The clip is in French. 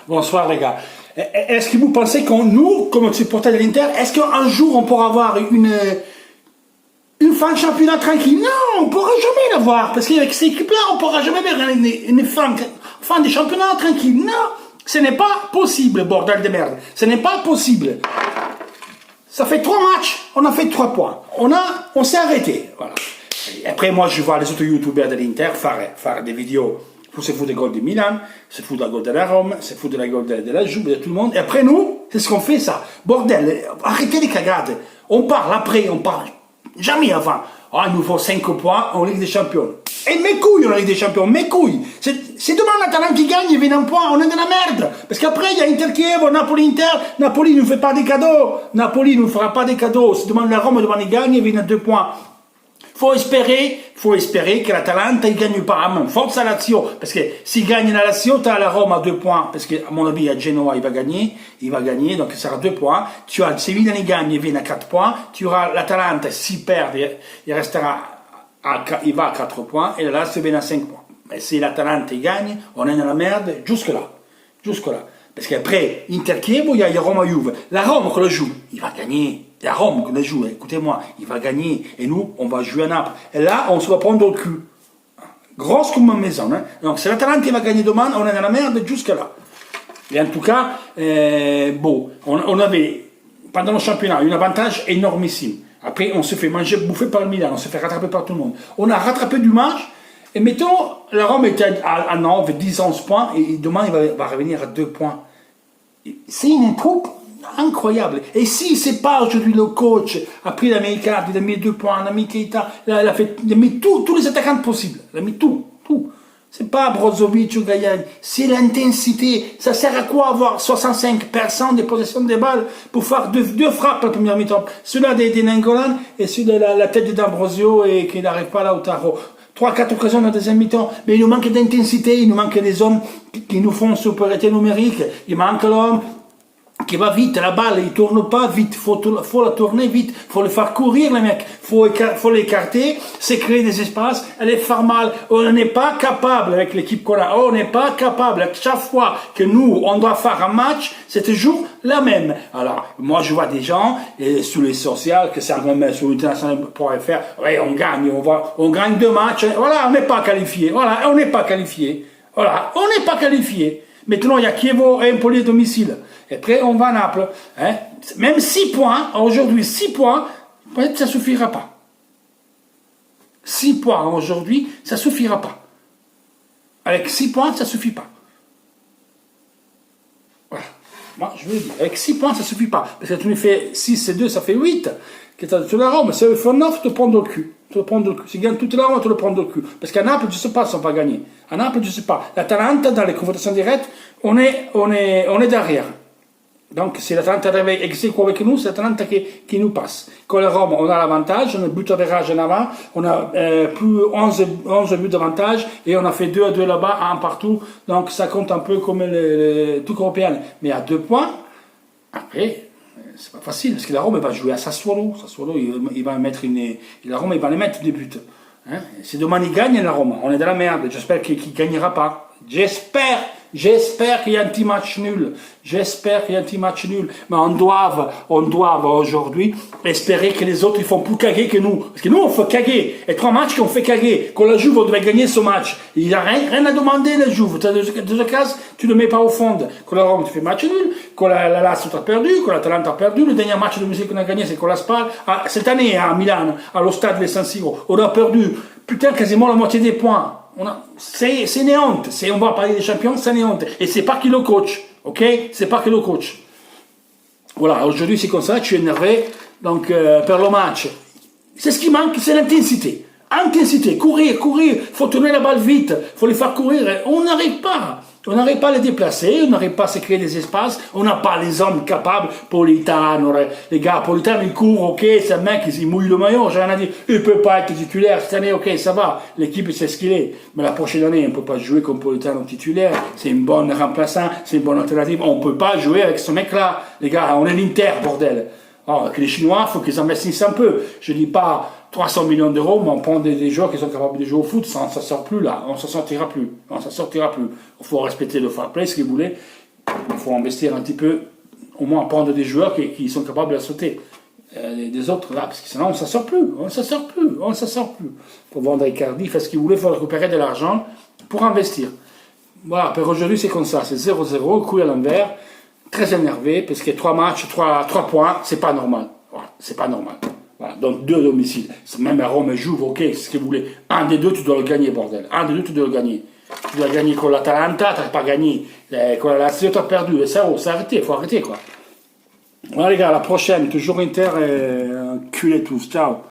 Bonsoir les gars. Est-ce que vous pensez qu'on, nous, comme supporters de l'Inter, est-ce qu'un jour on pourra avoir une fin de championnat tranquille? Non, on ne pourra jamais l'avoir, parce qu'avec cette équipe-là, on ne pourra jamais avoir une fin de championnat tranquille. Non, ce n'est pas possible, bordel de merde. Ce n'est pas possible. Ça fait 3 matchs, on a fait 3 points. On s'est arrêté. Voilà. Et après, moi, je vois les autres youtubeurs de l'Inter faire des vidéos pour se foutre des goals de Milan, se foutre de la goal de la Rome, se foutre de la goal de la Juve, de tout le monde. Et après, nous, c'est ce qu'on fait, ça. Bordel, arrêtez les cagades. On parle après, on parle. Jamais avant. Ah, il nous faut 5 points en Ligue des Champions. Et mes couilles en Ligue des Champions, mes couilles. C'est demain l'Atalanta qui gagne, il vient un point, on est dans la merde. Parce qu'après, il y a Inter Kiev, Napoli-Inter. Napoli ne nous fait pas des cadeaux. Napoli ne nous fera pas des cadeaux. Si demain la Rome, demain il gagne, il vient à 2 points. Faut espérer que l'Atalanta ne gagne pas. Forza Lazio, parce que s'il gagne la Lazio, tu as la Rome à 2 points, parce qu'à mon avis, à Genoa, il va gagner, donc ça sera 2 points. Tu as Sevilla qui gagne, il vient à 4 points. Tu auras l'Atalanta, s'il perd, il va à 4 points, et la Lazio vient à 5 points. Mais si l'Atalanta gagne, on est dans la merde jusque-là. Parce qu'après, Inter Kiev, il y a Roma Juve. La Rome, qu'on le joue, il va gagner. La Rome, qu'on le joue, écoutez-moi, il va gagner. Et nous, on va jouer à Naples. Et là, on se va prendre le cul. Grosse comme une maison. Hein. Donc, si l'Atalanta va gagner demain, on est dans la merde jusque-là. Et en tout cas, on avait, pendant le championnat, un avantage énormissime. Après, on se fait bouffer par le Milan, on se fait rattraper par tout le monde. On a rattrapé du match. Et mettons, la Rome était à 9, 10, 11 points, et demain, il va revenir à 2 points. C'est une troupe incroyable. Et si c'est pas aujourd'hui le coach a pris l'Américain, il a mis 2 points, il a mis Keita, il a mis tous les attaquants possibles. Il a mis tout. C'est pas Brozovic ou Gaïan, c'est l'intensité. Ça sert à quoi avoir 65% de possession de balles pour faire deux frappes à la première mi-temps? Celui-là de Nangolan et celui de la tête d'Ambrosio et qui n'arrive pas là au tarot. 3-4 occasions dans la deuxième mi-temps, mais il nous manque d'intensité, il nous manque des hommes qui nous font supériorité numérique, il manque l'homme qui va vite, la balle, il tourne pas vite, faut la tourner vite, faut le faire courir le mec, faut l'écarter, c'est créer des espaces, aller faire mal. On n'est pas capable avec l'équipe qu'on a, on n'est pas capable. Chaque fois que nous, on doit faire un match, c'est toujours la même. Alors, moi je vois des gens, sur les sociaux, que c'est même sur international.fr, ouais, on gagne, on gagne 2 matchs, voilà, on n'est pas qualifié, Maintenant, il y a Chievo et Empoli à domicile. Et après, on va à Naples. Hein? Même 6 points, aujourd'hui, 6 points, peut-être ça ne suffira pas. 6 points aujourd'hui, ça ne suffira pas. Avec 6 points, ça ne suffit pas. Voilà. Moi, je vous le dis, avec 6 points, ça ne suffit pas. Parce que tu me fais 6 et 2, ça fait 8. Sur la Rome, si tu fais 9, tu te prends le cul. Si tu gagnes toute la Rome, tu le prends le cul. Parce qu'à Naples, je ne sais pas si on va gagner. À Naples, je ne sais pas. L'Atalanta, dans les confrontations directes, on est derrière. Donc, si l'Atalanta arrive ex aequo avec nous, c'est l'Atalanta qui nous passe. Con la Rome, on a l'avantage, on a le but average en avant, on a plus 11 buts d'avantage, et on a fait 2-2 là-bas, 1 partout. Donc, ça compte un peu comme le truc européen. Mais à 2 points, après, c'est pas facile, parce que la Rome va jouer à Sassuolo. Sassuolo, il va mettre la Rome, il va les mettre des buts. Hein? Si demain il gagne la Rome, on est dans la merde. J'espère qu'il ne gagnera pas. J'espère qu'il y a un petit match nul. Mais on doit aujourd'hui espérer que les autres ils font plus caguer que nous. Parce que nous on fait caguer. Et 3 matchs qu'on fait caguer. Quand la Juve on devait gagner ce match. Il n'y a rien à demander la Juve. Dans deux cas, tu ne le mets pas au fond. Quand la Rome tu fais match nul. Quand la Lazio t'as perdu. Quand l'Atalanta a perdu. Le dernier match de musique qu'on a gagné c'est con la Spal. Cette année à Milan, à lo stade de San Siro, on a perdu quasiment la moitié des points. C'est une honte. On va parler des champions, c'est une honte. Et c'est pas qui le coach. Ok? C'est pas que le coach. Voilà, aujourd'hui c'est comme ça, tu es énervé. Donc, per le match. C'est ce qui manque, c'est l'intensité. Courir. Faut tourner la balle vite. Faut les faire courir. On n'arrive pas. On n'arrive pas à les déplacer, on n'arrive pas à se créer des espaces, on n'a pas les hommes capables. Politano, les gars, Politano, il court, ok, c'est un mec, il mouille le maillot, j'ai rien à dire, il peut pas être titulaire cette année, ok, ça va, l'équipe sait ce qu'il est. Mais la prochaine année, on ne peut pas jouer comme Politano titulaire, c'est une bonne remplaçant, c'est une bonne alternative, on ne peut pas jouer avec ce mec-là. Les gars, on est l'Inter, bordel. Alors, que les Chinois, il faut qu'ils investissent un peu. Je ne dis pas 300 millions d'euros, mais on prend des joueurs qui sont capables de jouer au foot, ça ne sort plus là, on ne s'en sortira plus. Il faut respecter le fair play, ce que vous voulez. Il faut investir un petit peu, au moins prendre des joueurs qui sont capables de sauter. Des autres là, parce que sinon on ne s'en sort plus. Il faut vendre Icardi, il fait ce qu'il voulait, il faut récupérer de l'argent pour investir. Voilà, pour aujourd'hui c'est comme ça, c'est 0-0, coup à l'envers, très énervé, parce que 3 matchs, 3 points, c'est pas normal. Voilà, c'est pas normal. Voilà, donc 2 domiciles. Même à Rome joue, ok, c'est ce que vous voulez. Un des deux, tu dois le gagner, bordel. Un des deux, tu dois le gagner. Tu dois gagner con l'Atalanta, tu n'as pas gagné. Con la Lazio, tu as perdu. Et ça, il faut arrêter, quoi. Voilà les gars, à la prochaine. Toujours Inter et culé tous. Ciao.